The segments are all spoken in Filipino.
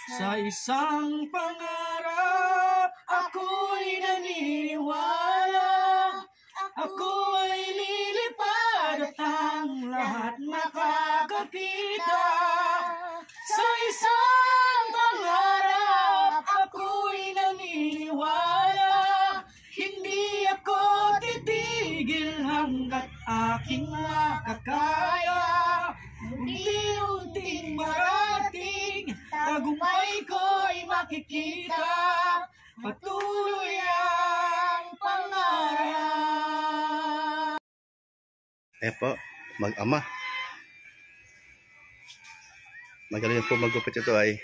Sa isang pangarap, ako'y naniniwala. Ako ay lilipad at ang lahat makakakita. Sa isang pangarap, ako'y naniniwala. Hindi ako titigil hanggat aking makakaya. Unti-unting marating, tagumpay ko'y makikita. Patuloy ang pangarap. Po, mag-ama. Magaling po magupit ito ay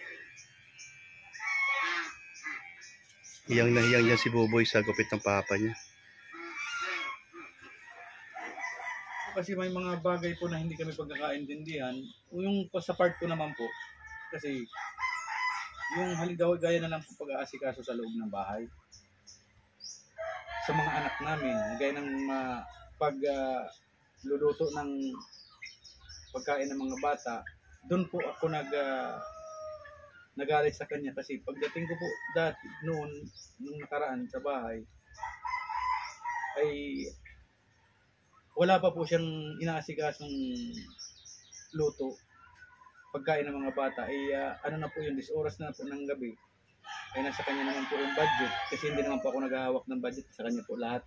hiyang na hiyang yan si Buboy sa gupit ng papa niya. Kasi may mga bagay po na hindi kami pagkakaintindihan. Yung sa part ko naman po, kasi yung halimbawa gaya na lang po pag-aasikaso sa loob ng bahay. Sa mga anak namin, gaya ng pagluluto ng pagkain ng mga bata, doon po ako nagalit sa kanya kasi pagdating ko po dati nung nakaraan sa bahay ay wala pa po siyang inaasikasong luto pagkain ng mga bata ay ano na po yun, 10 oras na po ng gabi ay nasa kanya naman po yung budget kasi hindi naman po ako naghahawak ng budget, sa kanya po lahat.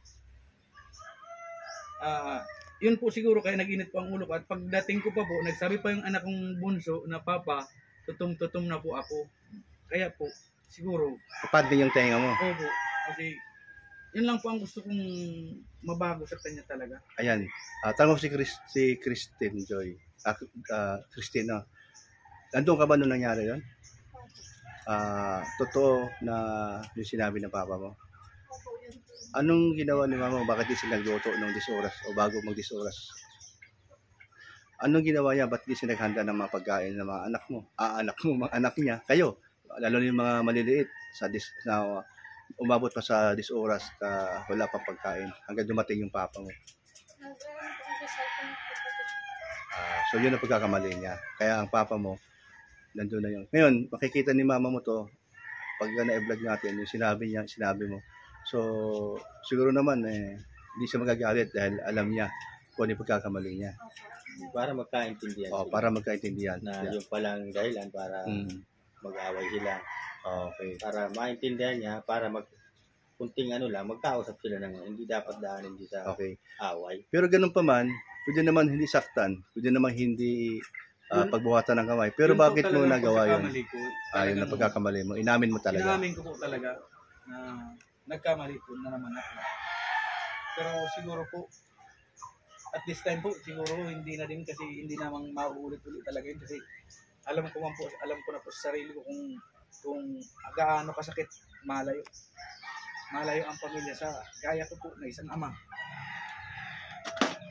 Yun po siguro kaya nag-init po ang ulo ko at pagdating ko pa po nagsabi pa yung anak kong bunso na papa, tutum-tutum na po ako, kaya po siguro Kapag din yung tenga mo. opo, kasi yun lang po ang gusto kong mabago sa kanya talaga. Ayan. Tanong ko si Christine Joy. Christine, nandun ka ba nung nangyari yun? Totoo na yung sinabi ng papa mo? Anong ginawa ni mama mo? Bakit di sila nagluto ng 10 oras o bago mag 10 oras? Anong ginawa niya? Ba't di sila naghanda ng mga pagkain ng mga anak mo? Mga anak niya, kayo. Lalo na yung mga maliliit na umabot pa sa 10 oras na wala pang pagkain hanggang dumating yung papa mo. So yun ang pagkakamali niya. Kaya ang papa mo, nandun na yun. Ngayon, makikita ni mama mo to, pag na-vlog natin, yung sinabi mo. So, siguro naman, hindi siya magagalit dahil alam niya kung ano yung pagkakamali niya. Para magkaintindihan sila. Para magkaintindihan. Na yung palang dahilan para mag-away sila. Okay. Para maintindihan niya, para kunting magkausap sila ng hindi dapat daanin din sa away. Pero ganun pa man, pwede naman hindi saktan, pwede naman hindi pagbuhatan ng kamay. Pero bakit mo nagawa yun? Yun ang pagkakamali mo. Inamin mo talaga. Inamin ko po talaga na nagkamali po na naman ako. Pero siguro po, at this time po, siguro hindi na din kasi hindi namang mauulit-ulit talaga yun kasi alam ko na po sa sarili ko kung gaano kasakit malayo ang pamilya sa gaya ko po na isang ama.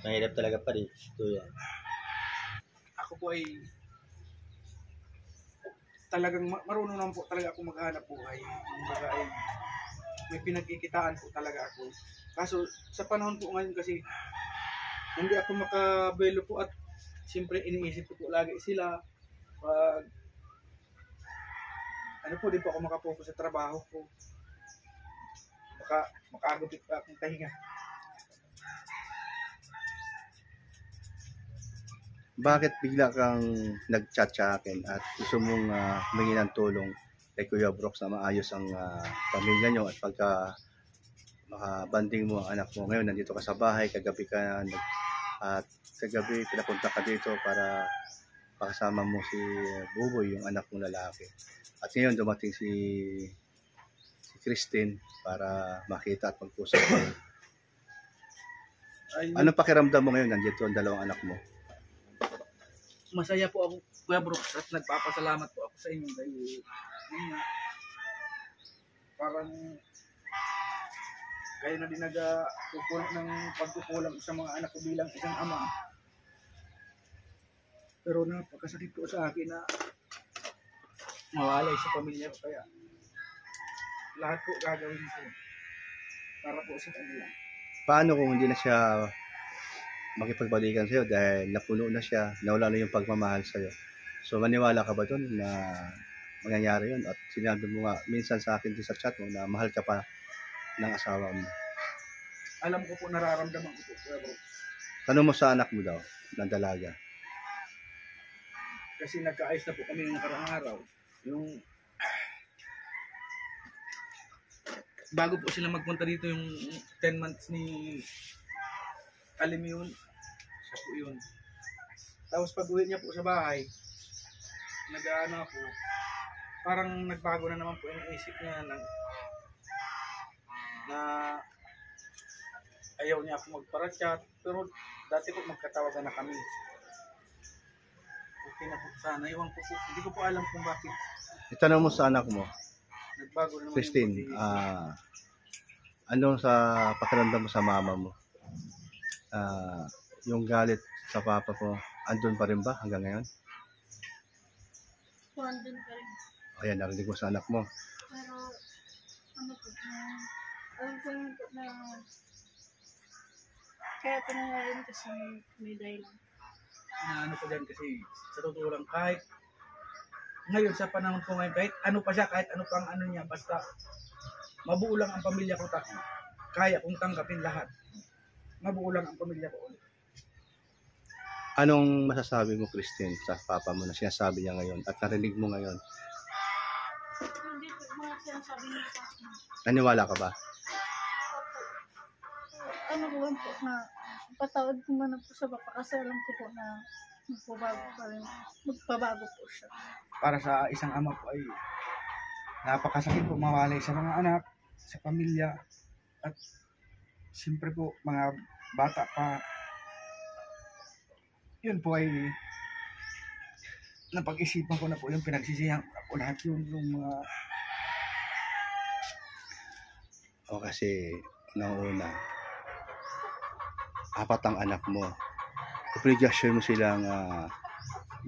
Mahirap talaga pa rin. Ito yan. Ako po ay talagang marunong naman po talaga ako maghanap buhay. Kumbaga ay may pinagkikitaan po talaga ako. Kaso sa panahon po ngayon kasi hindi ako makabelo po at siyempre iniisip ko po lagi sila. Pag di po ako makapokus sa trabaho ko. Baka makagupit pa akong tahinga. Bakit bigla kang nag-chat sa akin at gusto mong humingi ng tulong kay Kuya Brooks na maayos ang pamilya nyo at pagka makabanding mo ang anak mo? Ngayon nandito ka sa bahay, kagabi pinapunta ka dito para pakasama mo si Buboy, yung anak mong lalaki. At ngayon dumating si Christine para makita at mag-usap kayo. Anong pakiramdam mo ngayon nandito ang dalawang anak mo? Masaya po ako, Kuya Brooks, at nagpapasalamat po ako sa inyo dahil parang kayo na din nagkukulang ng pagkukulang sa mga anak ko bilang isang ama. Pero napakasakit po sa akin na mawalay sa pamilya ko, kaya lahat po gagawin ko para po sa kanila. Paano kung hindi na siya makipagbalikan sa'yo dahil napuno na siya, nawala na yung pagmamahal sa'yo? So maniwala ka ba doon na mangyayari yun. At sinabi mo nga minsan sa akin din sa chat mo na mahal ka pa ng asawa mo. Alam ko po, nararamdaman ko po, Kuya Bro. Tanong mo sa anak mo daw, ng dalaga. Kasi nagkaayos na po kami ng nakarang araw. Yung bago po sila magpunta dito, yung 10 months ni Alim yun. Siya po yun. Tapos pag uwi niya po sa bahay, nag-ano ako, parang nagbago na naman po yung isip niya na ayaw niya ako magparachat. Pero dati po magkatawagan na kami. Okay na po sana. Iwan ko po. Hindi ko po alam kung bakit. Itanong mo sa anak mo, Nagbago na naman Christine, yung pag-iisip. ano sa pakiramdam mo sa mama mo? Yung galit sa papa ko, andun pa rin ba hanggang ngayon? Andun pa rin. Ayan, narinig mo sa anak mo. Pero, ano po, alam ko yun po na, kaya pinangayon kasi may dahilan. Na ano po dyan kasi sa totoo lang, kahit ngayon sa panahon ko ngayon, kahit ano pa siya, kahit ano pang ano niya, basta mabuo lang ang pamilya ko, kaya kong tanggapin lahat. Mabuo lang ang pamilya ko ulit. Anong masasabi mo, Christine, sa papa mo na sinasabi niya ngayon at narinig mo ngayon? Hindi po mga sinasabi niya sa akin. Naniwala ka ba? Ano ko lang po na, patawad ko man po sa papa kasi alam ko po na magbabago po siya. Para sa isang ama po ay napakasakit po mawalay sa mga anak, sa pamilya, at siyempre po mga bata pa. Yun po ay napag-isipan ko na po yung pinagsisihan ko lahat yung mga O kasi, una, apat ang anak mo. Obligasyon mo silang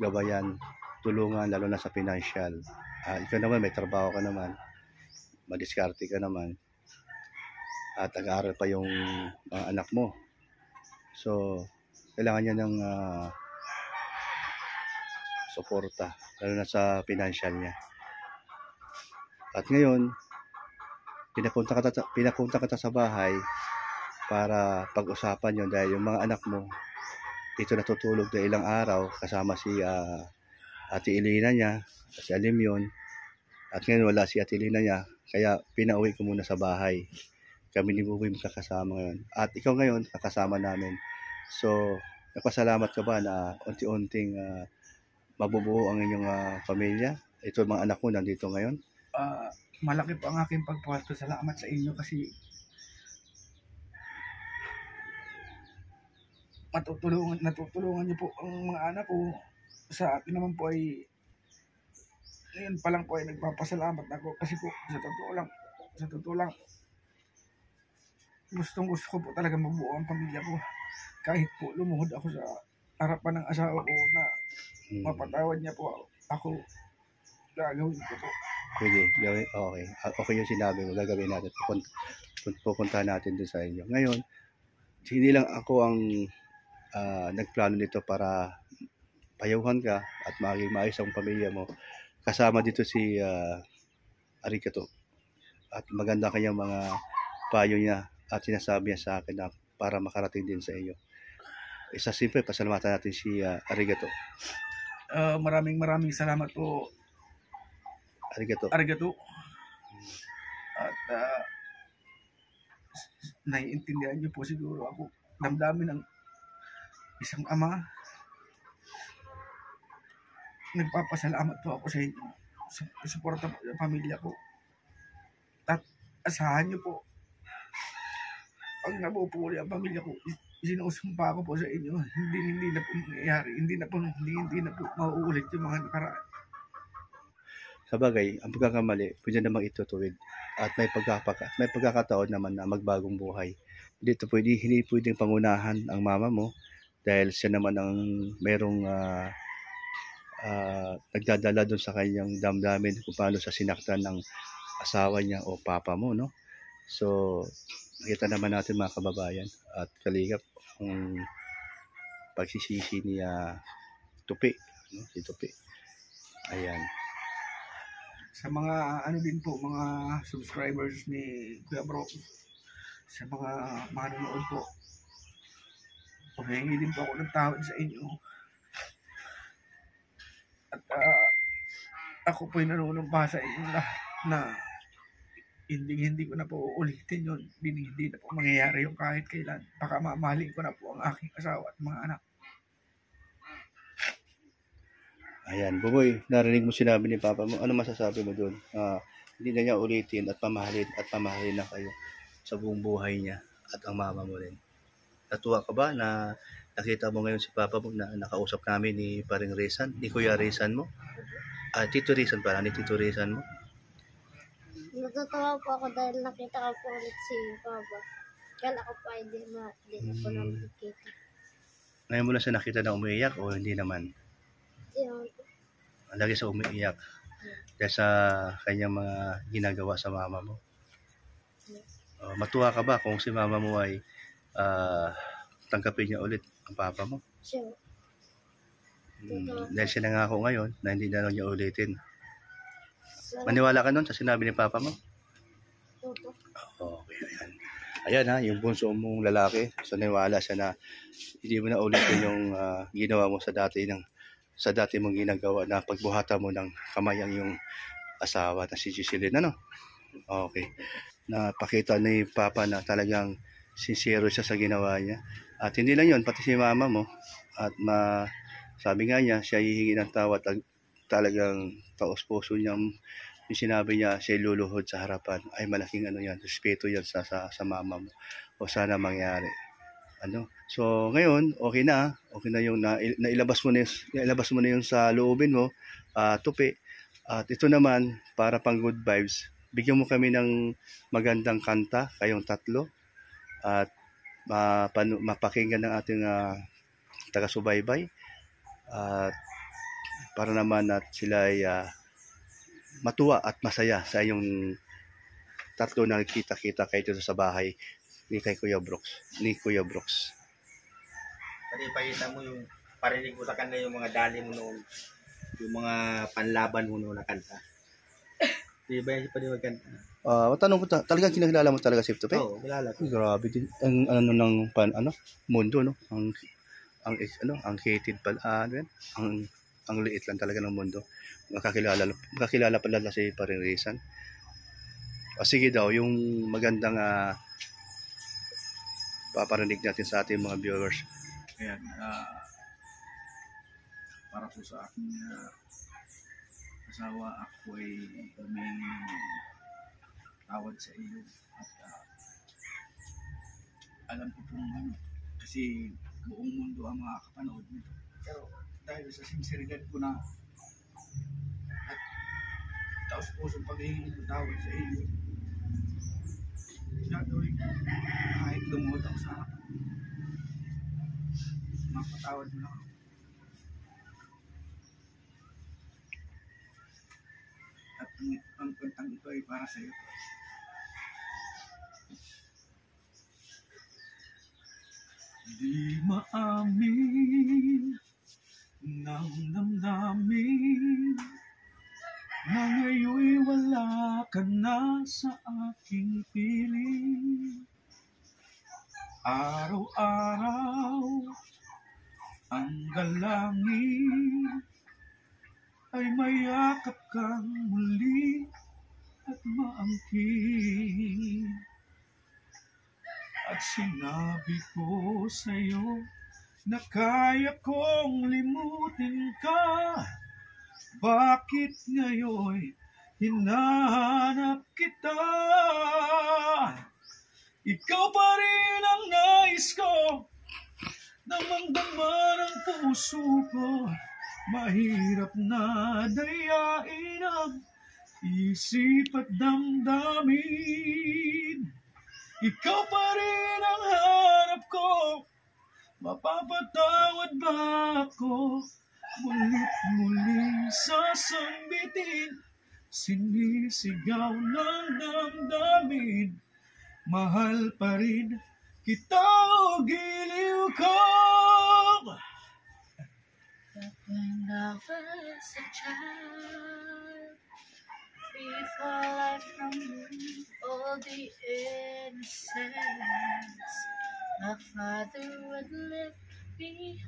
gabayan, tulungan, lalo na sa financial. Ikaw naman, may trabaho ka naman, madiskarte ka naman, at nag-aaral pa yung mga anak mo. So, kailangan niya ng suporta, lalo na sa financial niya. At ngayon, pinapunta kita sa bahay para pag-usapan yun dahil yung mga anak mo dito natutulog na ilang araw kasama si Ate Elena niya, si Alim yun, at ngayon wala si Ate Elena niya, kaya pinauwi ko muna sa bahay. Kami ni Buboy magkakasama ngayon at ikaw ngayon kakasama namin. So nagpasalamat ka ba na unti-unting mabubuo ang inyong pamilya? Ito mga anak mo nandito ngayon. malaki po ang aking pagpapalto. Salamat sa inyo kasi natutulungan niyo po ang mga anak ko. Sa akin naman po ay ngayon pa lang po ay nagpapasalamat ako kasi po sa totoo lang gusto ko po talaga mabuo ang pamilya ko. Kahit po lumuhod ako sa harapan ng asawa ko na mapatawad niya po ako, gagawin ko po. Pwede, gawin, okay. Okay yung sinabi mo, gagawin natin. Pupunta natin doon sa inyo. Ngayon, hindi lang ako ang nagplano nito para payuhan ka at maging maayos ang pamilya mo. Kasama dito si Arigato. At maganda kanyang mga payo niya at sinasabi niya sa akin na para makarating din sa inyo. Isa simple, pasalamatan natin si Arigato. Maraming salamat po, Arigato. At naiintindihan niyo po siguro ako. Damdamin ng isang ama. Nagpapasalamat po ako sa inyo. Suporta po yung pamilya ko. At asahan niyo po, pag nabupuli ang pamilya ko, sinusumpa ko po sa inyo. Hindi na po mangyayari. Hindi na po mauulit yung mga nakaraan. Sa bagay, ang pagkakamali, pwede namang itutuwid. At may pagkakataon naman na magbagong buhay. Hindi pwedeng pangunahan ang mama mo dahil siya naman ang merong nagdadala doon sa kanyang damdamin kung paano siya sinaktan ng asawa niya o papa mo, no? So, nakita naman natin mga kababayan at kaligap ang pagsisisi ni Tupi, no? Si Tupi. Ayan. sa mga ano din po, mga subscribers ni Kuya Bro, sa mga manonood po, humingi din po ako ng tawad sa inyo. At ako po'y nanunumpa sa inyo na hindi ko na po uulitin yun. Hindi na po mangyayari yung kahit kailan. Baka mamahalin ko na po ang aking asawa at mga anak. Ayan, Buboy, narinig mo sinabi ni Papa mo. Ano masasabi mo doon? Hindi na niya ulitin at pamahalin na kayo sa buong buhay niya at ang mama mo rin. Natuwa ka ba na nakita mo ngayon si Papa mo na nakausap namin ni Paring Rizan, ni Kuya Rizan mo? Tito Rizan pala, ni Tito Rizan mo? Natutuwa po ako dahil nakita ko po ulit si Papa. Kaya ako pa hindi na po namin nakita. Ngayon mo lang siya nakita na umiiyak o hindi naman? Yun. Lagi sa umiiyak dahil sa kanyang mga ginagawa sa mama mo. Matuwa ka ba kung si mama mo ay tanggapin niya ulit ang papa mo? Sure. Dahil siya nangako ngayon na hindi na niya ulitin. So, Maniwala ka nun sa sinabi ni papa mo? Opo. Okay, ayan. Ayan ha, yung bunso mong lalaki. So naniwala siya na hindi mo na ulitin yung ginawa mo sa dati mong ginagawa na pagbuhata mo ng kamay ang yung asawa na si Giseline, ano? Okay. Napakita ni Papa na talagang sincere siya sa ginawa niya. At hindi lang yun, pati si mama mo. At sabi nga niya, siya hihingi ng tawad at talagang taos-puso niyang yung sinabi niya, siya luluhod sa harapan. Ay malaking ano yan, respeto yan sa mama mo. O sana mangyari. So ngayon okay na yung nailabas mo na yung sa loobin mo, tupi. At ito naman para pang good vibes, bigyan mo kami ng magandang kanta, kayong tatlo, at mapakinggan ng ating taga-subaybay, at para naman at sila ay matuwa at masaya sa yung tatlo na kita-kita kayo dito sa bahay ni Kuya Brooks. Pwede ipakita mo yung parinig mo sa kanya yung mga dali mo noon. Yung mga panlaban mo noon na kanta. Di ba yan pwede magkanta? Matanong ko, talagang kinakilala mo talaga si Tupi? Oo, kilala ko. Grabe din. Ang mundo, no? Ang hated pala, ang liit lang talaga ng mundo. Makakilala pala si Paring Rizan. Sige daw, yung magandang paparinig natin sa ating mga viewers. Ayan, para po sa aking asawa, ako ay humingi ng tawad sa iyo. At alam ko pong kasi buong mundo ang makakapanood nito. Pero dahil sa sinseridad ko na at taos-pusong paghihingi ng tawad sa iyo, gagawin ko kahit lumuhod ako sa harapan. Mapatawad mo na ako. At ang kantang ito ay para sa iyo. Di maamin ng damdamin na ngayon'y wala ka na sa aking piling. Araw-araw ang dalangin ay mayakap kang muli at maangkin. At sinabi ko sa'yo na kaya kong limutin ka. Bakit ngayon hinahanap kita? Ikaw pa rin ang nais ko, damang-dama ng puso ko. Mahirap na dayain ang isip at damdamin. Ikaw pa rin ang hanap ko, mapapatawad ba ako? Mulit-muling sasambitin, sinisigaw ng damdamin. Mahal pa rin kita o giliw ko. When I was a child, all the innocence my father would left behind.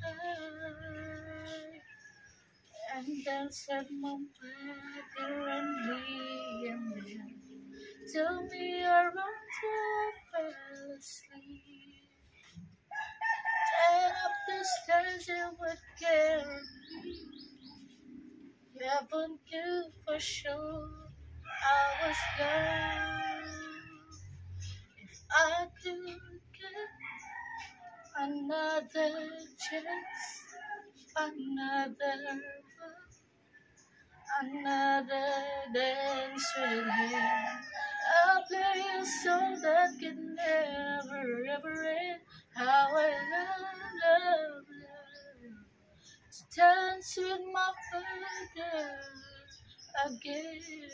And then said my father and then told me around I fell asleep. Turn up the stairs and would carry me. Never knew for sure I was young. If I could get another chance, another dance with him, I'll play a song that could never ever end. How I love to dance with my father again.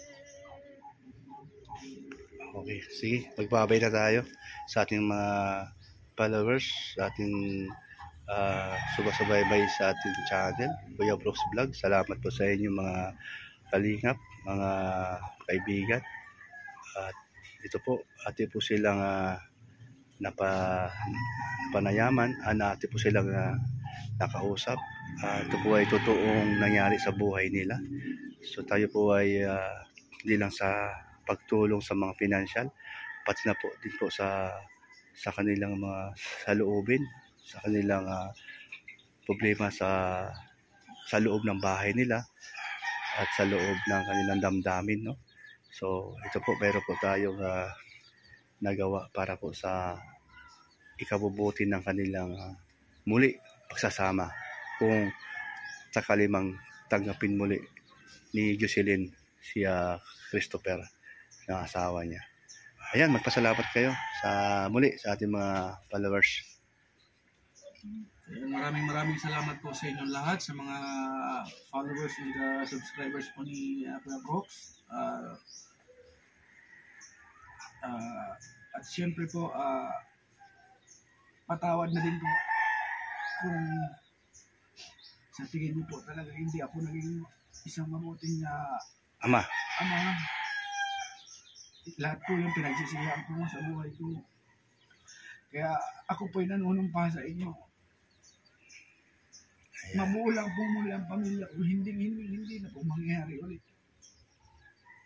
Okay, sige, magbabay na tayo sa ating mga followers, sa ating subaybaybay sa ating channel, Kuya Brooks Vlog. Salamat po sa inyo mga kalingap, mga kaibigan. At ito po, ate po silang napanayaman, ate po silang nakausap. Ito po ay totoong nangyari sa buhay nila. So tayo po ay hindi lang sa pagtulong sa mga financial, pati na po din po sa kanilang mga saloobin, sa kanilang problema sa loob ng bahay nila at sa loob ng kanilang damdamin, no? So ito po, meron po tayong nagawa para po sa ikabubuti ng kanilang muli pagsasama, kung sakali mang tanggapin muli ni Jocelyn si Christopher na asawa niya. Ayan, magpasalamat kayo sa muli sa ating mga followers. Maraming salamat po sa inyong lahat, sa mga followers and subscribers po ni Kuya Brooks. At siyempre po, patawad na din po kung sa tingin niyo po talaga hindi ako naging isang mabuting Ama, lahat po yung pinagsisihan ko sa buhay ko. Kaya ako po ay nanunumpa sa inyo. Mabuo lang po muli ang pamilya ko. Hindi na po mangyayari ulit.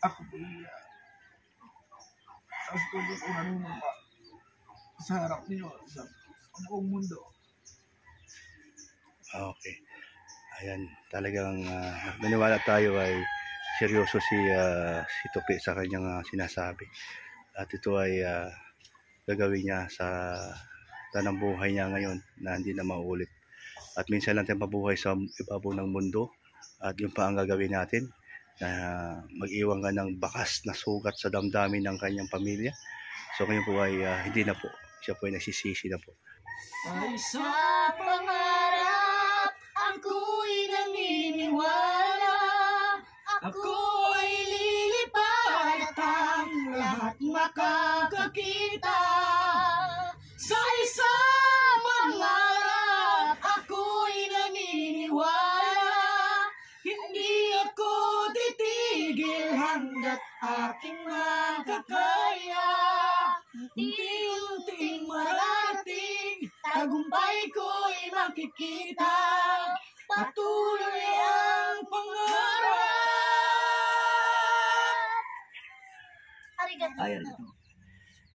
Ako po tapos po ko nanunumpa sa harap niyo, sa buong mundo. okay. Ayan, talagang naniwala tayo ay seryoso si Tope sa kanyang sinasabi. At ito ay gagawin niya sa tanang buhay niya ngayon na hindi na maulit. At minsan lang tayo mabuhay sa ibabaw ng mundo. At yun pa ang gagawin natin, na mag-iwan ka ng bakas na sugat sa damdamin ng kanyang pamilya. So ngayon po ay hindi na po. Siya po ay nagsisisi na po. Ay sa pangarap, ako'y naniniwala. Ako'y lilipad at ang lahat makakakita. Sa isang pangarap, ako'y naniniwala. Hindi ako titigil hanggat aking makakaya. Unti-unting marating, tagumpay ko'y makikita. Patuloy ang pangarap. Arigato. Ayan ito.